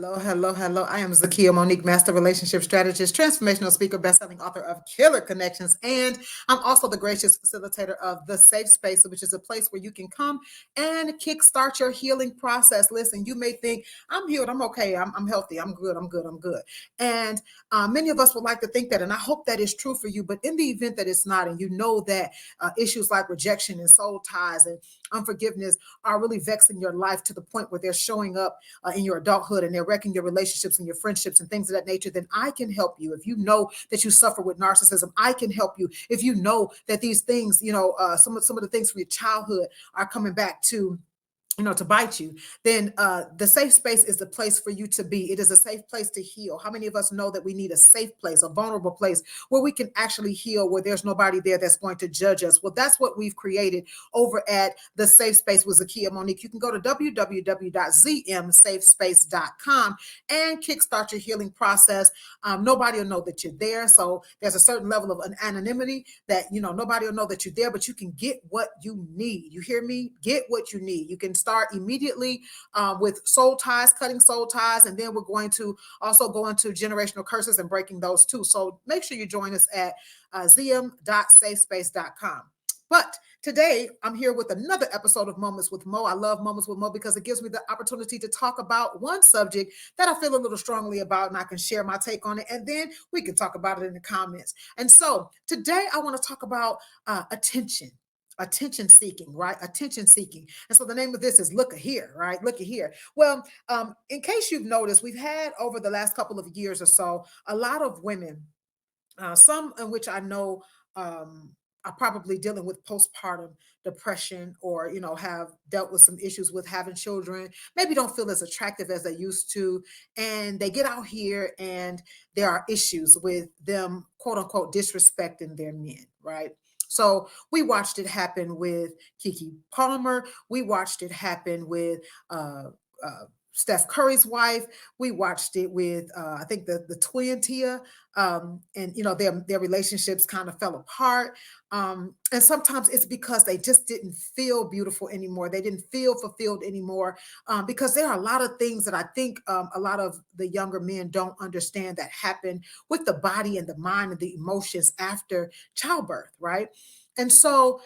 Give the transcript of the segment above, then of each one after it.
Hello, hello, hello. I am Zakiya Monique, Master Relationship Strategist, Transformational Speaker, Bestselling Author of Killer Connections, and I'm also the gracious facilitator of The Safe Space, which is a place where you can come and kickstart your healing process. Listen, you may think, I'm healed, I'm okay, I'm healthy, I'm good, I'm good, I'm good. And many of us would like to think that, and I hope that is true for you, but in the event that it's not, and you know that issues like rejection and soul ties and unforgiveness are really vexing your life to the point where they're showing up in your adulthood and they're wrecking your relationships and your friendships and things of that nature, then I can help you. If you know that you suffer with narcissism, I can help you. If you know that these things, some of the things from your childhood are coming back to bite you, then the safe space is the place for you to be. It is a safe place to heal. How many of us know that we need a safe place, a vulnerable place where we can actually heal, where there's nobody there that's going to judge us? Well, that's what we've created over at the Safe Space with Zakiya Monique. You can go to www.zmsafespace.com and kickstart your healing process. Nobody will know that you're there. So there's a certain level of anonymity that, nobody will know that you're there, but you can get what you need. You hear me? Get what you need. You can start immediately with soul ties, cutting soul ties, and then we're going to also go into generational curses and breaking those too. So make sure you join us at zm.safespace.com. But today, I'm here with another episode of Moments with Mo. I love Moments with Mo because it gives me the opportunity to talk about one subject that I feel a little strongly about, and I can share my take on it, and then we can talk about it in the comments. And so today, I want to talk about attention seeking, right? Attention seeking. And so the name of this is Look Here, right? Look Here. Well, in case you've noticed, we've had over the last couple of years or so, a lot of women, some in which I know are probably dealing with postpartum depression, or have dealt with some issues with having children, maybe don't feel as attractive as they used to, and they get out here and there are issues with them, quote unquote, disrespecting their men, right? So we watched it happen with Kiki Palmer. We watched it happen with Steph Curry's wife. We watched it with I think the twin Tia, and their relationships kind of fell apart. And sometimes it's because they just didn't feel beautiful anymore. They didn't feel fulfilled anymore, because there are a lot of things that I think a lot of the younger men don't understand that happen with the body and the mind and the emotions after childbirth, right? And so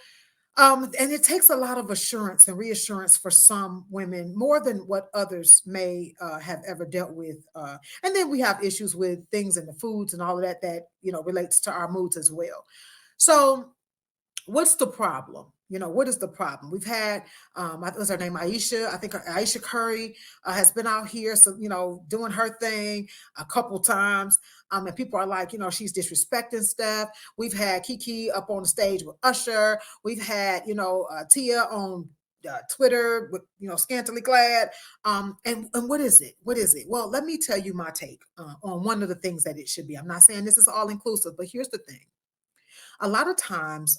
and it takes a lot of assurance and reassurance for some women, more than what others may have ever dealt with. And then we have issues with things in the foods and all of that relates to our moods as well. So what's the problem? What is the problem? We've had, what's her name? Aisha. I think Aisha Curry has been out here, so, doing her thing a couple times. And people are like, she's disrespecting Steph. We've had Kiki up on the stage with Usher. We've had, Tia on Twitter with, scantily clad. And what is it? What is it? Well, let me tell you my take on one of the things that it should be. I'm not saying this is all inclusive, but here's the thing. A lot of times,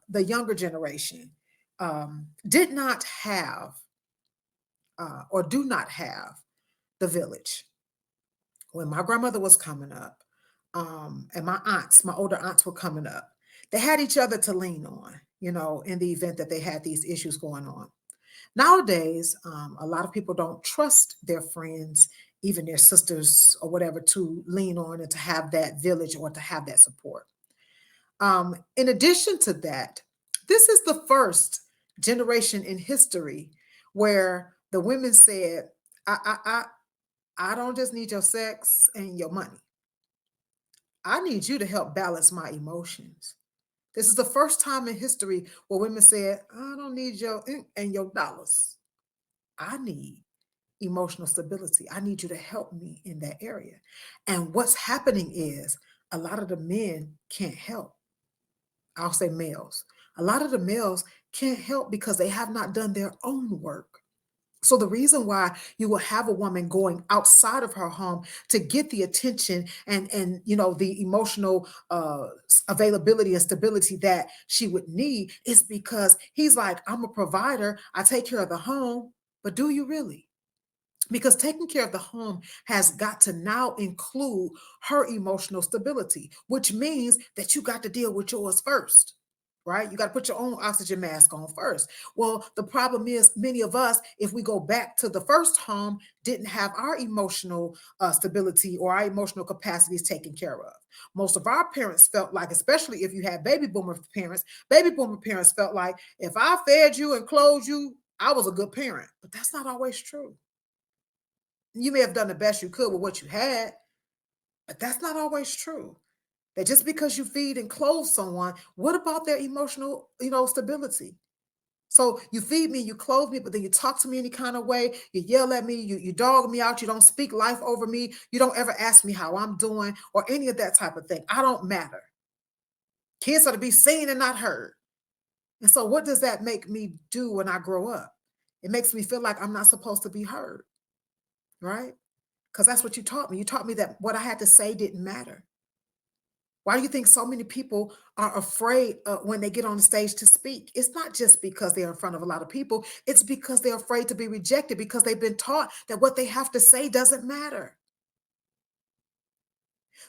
the younger generation did not have or do not have the village. When my grandmother was coming up, and my older aunts were coming up, they had each other to lean on, in the event that they had these issues going on. Nowadays, a lot of people don't trust their friends, even their sisters or whatever, to lean on and to have that village or to have that support. In addition to that, this is the first generation in history where the women said, I don't just need your sex and your money. I need you to help balance my emotions. This is the first time in history where women said, I don't need your ink and your dollars. I need emotional stability. I need you to help me in that area. And what's happening is a lot of the men can't help. I'll say males. A lot of the males can't help because they have not done their own work. So the reason why you will have a woman going outside of her home to get the attention and the emotional availability and stability that she would need is because he's like, I'm a provider. I take care of the home, but do you really? Because taking care of the home has got to now include her emotional stability, which means that you got to deal with yours first. right? You got to put your own oxygen mask on first. Well, the problem is many of us, if we go back to the first home, didn't have our emotional stability or our emotional capacities taken care of. Most of our parents felt like, especially if you had baby boomer parents felt like if I fed you and clothed you, I was a good parent. But that's not always true. You may have done the best you could with what you had, but that's not always true. That just because you feed and clothe someone, what about their emotional, stability? So you feed me, you clothe me, but then you talk to me any kind of way, you yell at me, you dog me out, you don't speak life over me, you don't ever ask me how I'm doing or any of that type of thing. I don't matter. Kids are to be seen and not heard. And so what does that make me do when I grow up? It makes me feel like I'm not supposed to be heard, right? Because that's what you taught me. You taught me that what I had to say didn't matter. Why do you think so many people are afraid when they get on the stage to speak? It's not just because they're in front of a lot of people. It's because they're afraid to be rejected because they've been taught that what they have to say doesn't matter.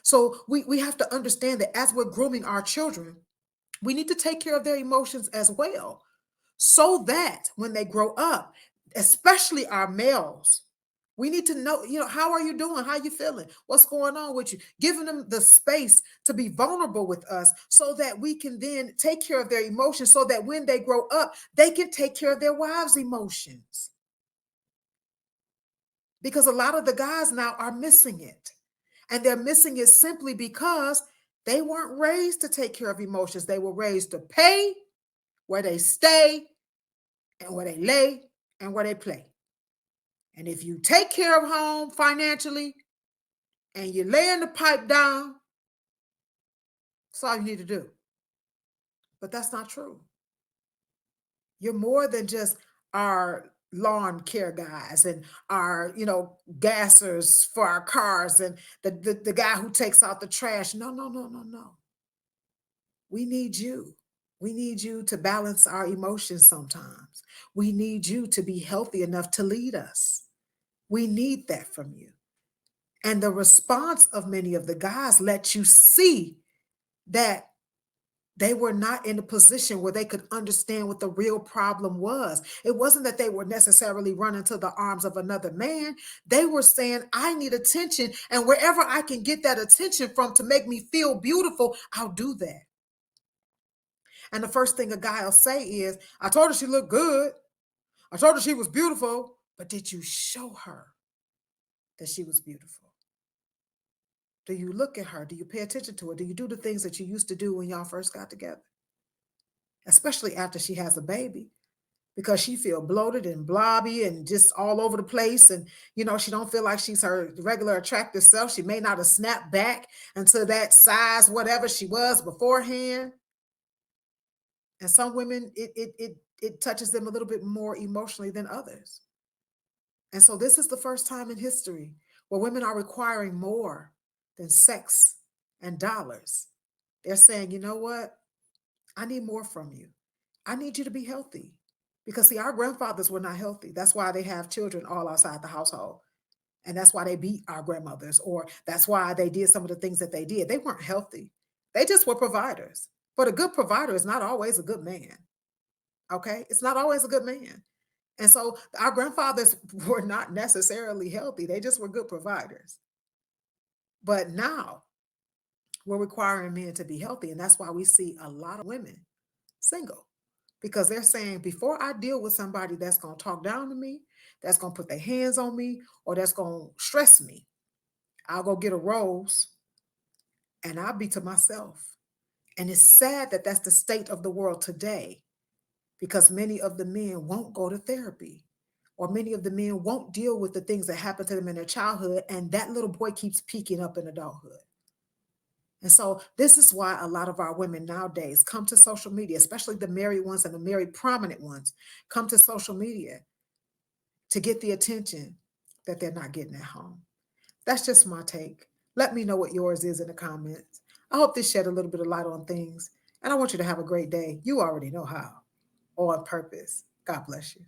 So we have to understand that as we're grooming our children, we need to take care of their emotions as well so that when they grow up, especially our males, we need to know, how are you doing? How are you feeling? What's going on with you? Giving them the space to be vulnerable with us so that we can then take care of their emotions so that when they grow up, they can take care of their wives' emotions. Because a lot of the guys now are missing it. And they're missing it simply because they weren't raised to take care of emotions. They were raised to pay, where they stay, and where they lay, and where they play. And if you take care of home financially and you're laying the pipe down, that's all you need to do. But that's not true. You're more than just our lawn care guys and our, gassers for our cars and the guy who takes out the trash. No, no, no, no, no. We need you. We need you to balance our emotions sometimes. We need you to be healthy enough to lead us. We need that from you. And the response of many of the guys let you see that they were not in a position where they could understand what the real problem was. It wasn't that they were necessarily running to the arms of another man. They were saying, I need attention. And wherever I can get that attention from to make me feel beautiful, I'll do that. And the first thing a guy will say is, I told her she looked good. I told her she was beautiful. But did you show her that she was beautiful? Do you look at her? Do you pay attention to her? Do you do the things that you used to do when y'all first got together? Especially after she has a baby, because she feel bloated and blobby and just all over the place. And, she don't feel like she's her regular attractive self. She may not have snapped back into that size, whatever she was beforehand. And some women, it touches them a little bit more emotionally than others. And so this is the first time in history where women are requiring more than sex and dollars. They're saying, you know what? I need more from you. I need you to be healthy. Because see, our grandfathers were not healthy. That's why they have children all outside the household. And that's why they beat our grandmothers, or that's why they did some of the things that they did. They weren't healthy. They just were providers. But a good provider is not always a good man. Okay? It's not always a good man. And so our grandfathers were not necessarily healthy. They just were good providers. But now we're requiring men to be healthy. And that's why we see a lot of women single, because they're saying, before I deal with somebody that's going to talk down to me, that's going to put their hands on me, or that's going to stress me, I'll go get a rose and I'll be to myself. And it's sad that that's the state of the world today, because many of the men won't go to therapy, or many of the men won't deal with the things that happened to them in their childhood. And that little boy keeps peeking up in adulthood. And so this is why a lot of our women nowadays come to social media, especially the married ones and the married prominent ones, come to social media to get the attention that they're not getting at home. That's just my take. Let me know what yours is in the comments. I hope this shed a little bit of light on things. And I want you to have a great day. You already know how. On purpose. God bless you.